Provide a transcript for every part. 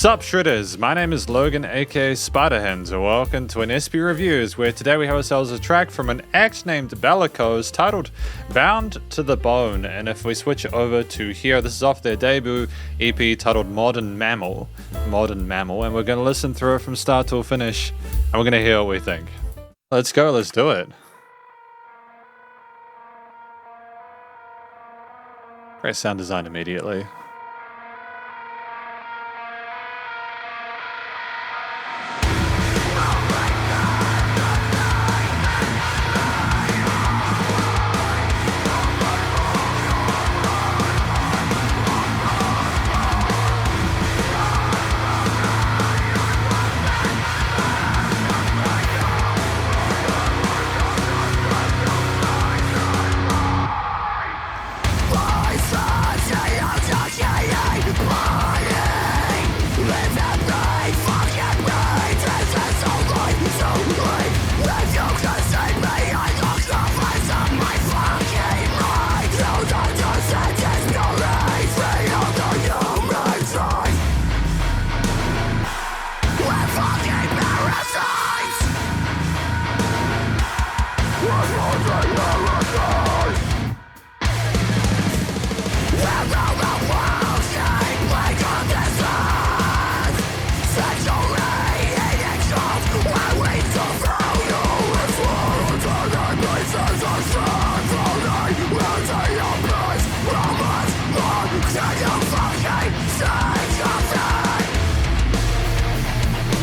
Sup Shredders, my name is Logan aka Spiderhands, and welcome to an SP Reviews, where today we have ourselves a track from an act named Bellicose titled Bound to the Bone. And if we switch over to here, this is off their debut EP titled Modern Mammal, and we're going to listen through it from start to finish, and we're going to hear what we think. Let's go, let's do it. Great sound design immediately.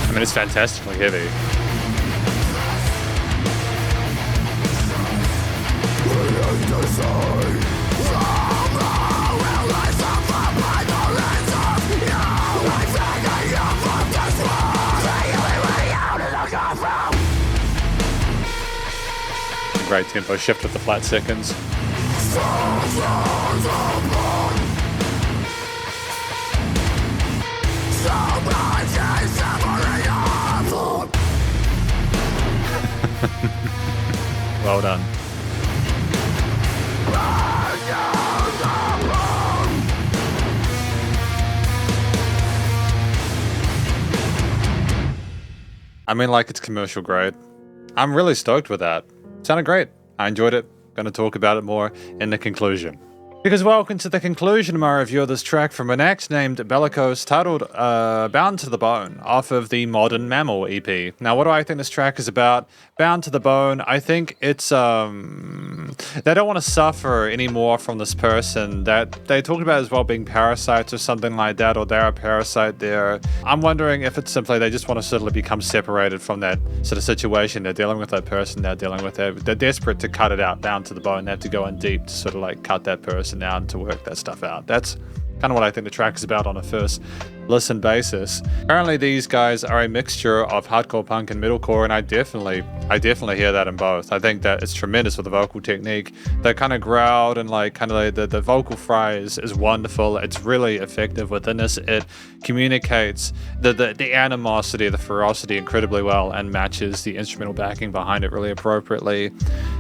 I mean, it's fantastically heavy. Great tempo shift with the flat seconds. Well done. I mean, like, it's commercial grade. I'm really stoked with that. Sounded great. I enjoyed it. Gonna talk about it more in the conclusion. Because welcome to the conclusion of my review of this track from an act named Bellicose titled Bound to the Bone off of the Modern Mammal EP. Now, what do I think this track is about? Bound to the Bone, I think it's, they don't want to suffer anymore from this person that they talk about as well being parasites or something like that, or they're a parasite there. I'm wondering if it's simply they just want to sort of become separated from that sort of situation. They're dealing with that person, they're dealing with it. They're desperate to cut it out, down to the bone. They have to go in deep to sort of like cut that person out to work that stuff out. That's kind of what I think the track is about on a first listen basis. Apparently these guys are a mixture of hardcore punk and metalcore, and I definitely hear that in both. I think that it's tremendous with the vocal technique. That kind of growled and like kind of the vocal fry is wonderful. It's really effective within this. It communicates the animosity, the ferocity incredibly well and matches the instrumental backing behind it really appropriately.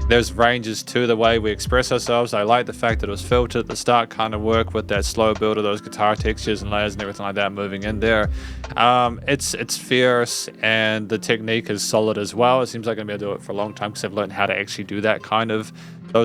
There's ranges to the way we express ourselves. I like the fact that it was filtered at the start, kind of work with that slow build of those guitar textures and layers and everything like that moving in there. It's fierce, and the technique is solid as well. It seems like I'm going to be able to do it for a long time because I've learned how to actually do those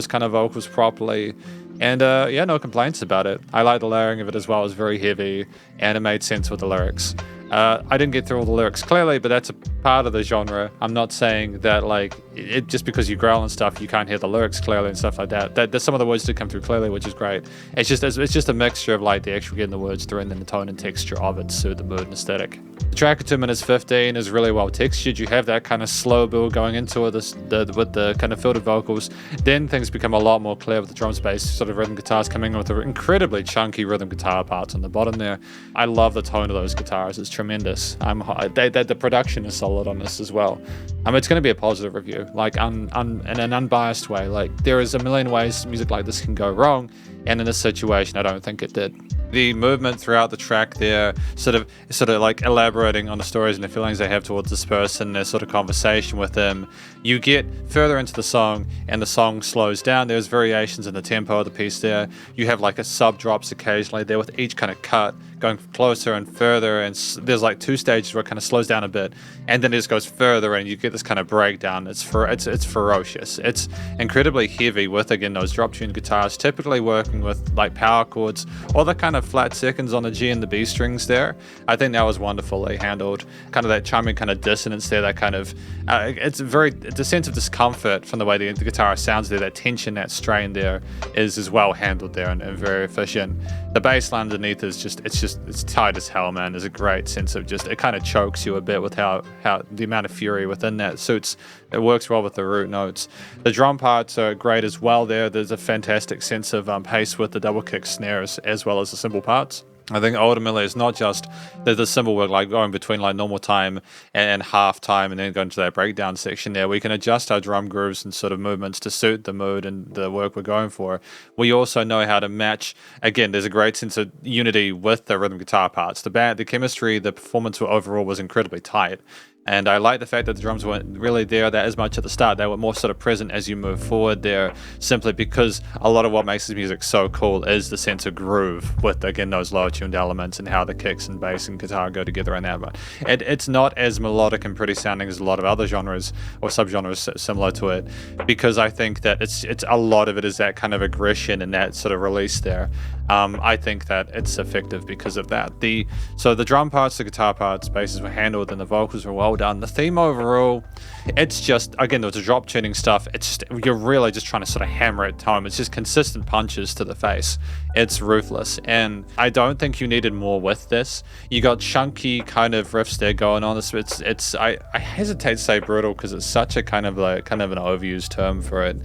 kind of vocals properly. And yeah, no complaints about it. I like the layering of it as well. It was very heavy and it made sense with the lyrics. I didn't get through all the lyrics clearly, but that's a part of the genre. I'm not saying that like it just because you growl and stuff you can't hear the lyrics clearly and stuff like that. That some of the words did come through clearly, which is great. It's just a mixture of like the actual getting the words through and then the tone and texture of it to suit the mood and aesthetic. The track at 2 minutes 15 is really well textured. You have that kind of slow build going into it with the kind of filtered vocals. Then things become a lot more clear with the drums bass sort of rhythm guitars coming in with the incredibly chunky rhythm guitar parts on the bottom there. I love the tone of those guitars. It's tremendous. The production is solid on this as well. It's going to be a positive review, like in an unbiased way. Like there is a million ways music like this can go wrong, and in this situation, I don't think it did. The movement throughout the track there, sort of like elaborating on the stories and the feelings they have towards this person, their sort of conversation with them. You get further into the song and the song slows down. There's variations in the tempo of the piece there. You have like a sub drops occasionally there with each kind of cut going closer and further, and there's like 2 stages where it kind of slows down a bit and then it just goes further and you get this kind of breakdown. It's ferocious. It's incredibly heavy with, again, those drop tuned guitars, typically working with like power chords or the kind of flat seconds on the G and the B strings there. I think that was wonderfully handled. Kind of that chiming kind of dissonance there, that kind of it's a sense of discomfort from the way the guitar sounds there. That tension, that strain there is well handled there and very efficient. The bass line underneath is it's tight as hell, man. There's a great sense of just, it kind of chokes you a bit with how the amount of fury within that suits. It works well with the root notes. The drum parts are great as well there. There's a fantastic sense of pace with the double kick snares as well as the cymbal parts. I think ultimately it's not just the cymbal work, like going between like normal time and half time and then going to that breakdown section there. We can adjust our drum grooves and sort of movements to suit the mood and the work we're going for. We also know how to match. Again, there's a great sense of unity with the rhythm guitar parts. The band, the chemistry, the performance overall was incredibly tight. And I like the fact that the drums weren't really there that as much at the start. They were more sort of present as you move forward there, simply because a lot of what makes this music so cool is the sense of groove with, again, those lower tuned elements and how the kicks and bass and guitar go together in that. But it's not as melodic and pretty sounding as a lot of other genres or subgenres similar to it, because I think that it's a lot of it is that kind of aggression and that sort of release there. I think that it's effective because of that. So the drum parts, the guitar parts, basses were handled, and the vocals were well done. The theme overall, it's just, again, there was the drop tuning stuff. It's just, you're really just trying to sort of hammer it home. It's just consistent punches to the face. It's ruthless, and I don't think you needed more with this. You got chunky kind of riffs there going on. I hesitate to say brutal because it's such a kind of an overused term for it.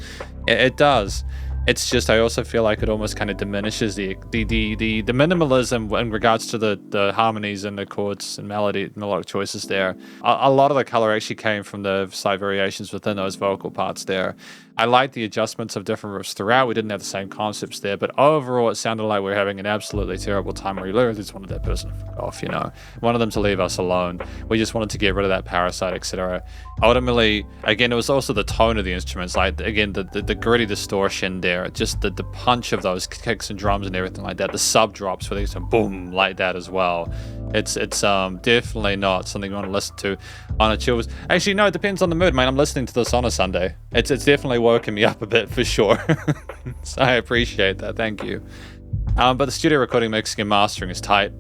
It does. It's just, I also feel like it almost kind of diminishes the minimalism in regards to the harmonies and the chords and melodic choices there. A lot of the color actually came from the slight variations within those vocal parts there. I like the adjustments of different riffs throughout. We didn't have the same concepts there, but overall it sounded like we were having an absolutely terrible time. We literally just wanted that person to fuck off, wanted them to leave us alone. We just wanted to get rid of that parasite, etc. Ultimately, again, it was also the tone of the instruments, like, again, the gritty distortion there, just the punch of those kicks and drums and everything like that, the sub drops where they some boom like that as well. It's definitely not something you want to listen to on a chill. Actually, no, it depends on the mood, man. I'm listening to this on a Sunday. It's definitely woken me up a bit for sure. So I appreciate that. Thank you. But the studio recording, mixing, and mastering is tight.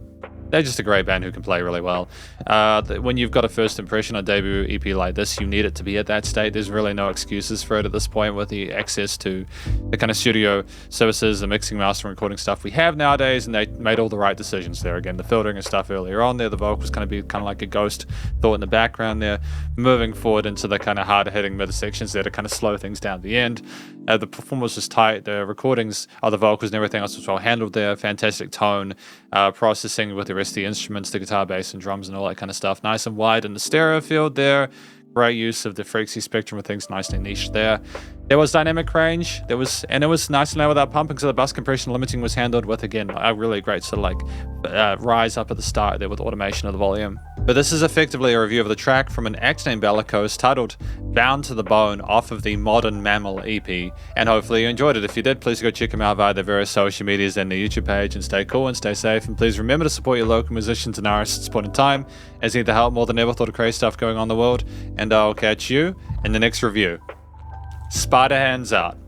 They're just a great band who can play really well. When you've got a first impression on a debut EP like this, you need it to be at that state. There's really no excuses for it at this point with the access to the kind of studio services, the mixing, mastering, recording stuff we have nowadays, and they made all the right decisions there. Again, the filtering and stuff earlier on there, the vocals kind of like a ghost thought in the background there, moving forward into the kind of harder hitting mid sections there to kind of slow things down at the end. The performance was tight. The recordings of the vocals and everything else was well handled there. Fantastic tone, processing with the rest of the instruments, the guitar, bass, and drums, and all that kind of stuff. Nice and wide in the stereo field there. Great use of the frequency spectrum with things nicely niched there. There was dynamic range. It was nice and loud without pumping, so the bus compression limiting was handled with, again, a really great sort of like rise up at the start there with automation of the volume. But this is effectively a review of the track from an act named Bellicose titled Bound to the Bone off of the Modern Mammal EP. And hopefully you enjoyed it. If you did, please go check them out via their various social medias and their YouTube page, and stay cool and stay safe. And please remember to support your local musicians and artists at this point in time, as they need the help more than ever. Thought of crazy stuff going on in the world. And I'll catch you in the next review. Spiderhands out.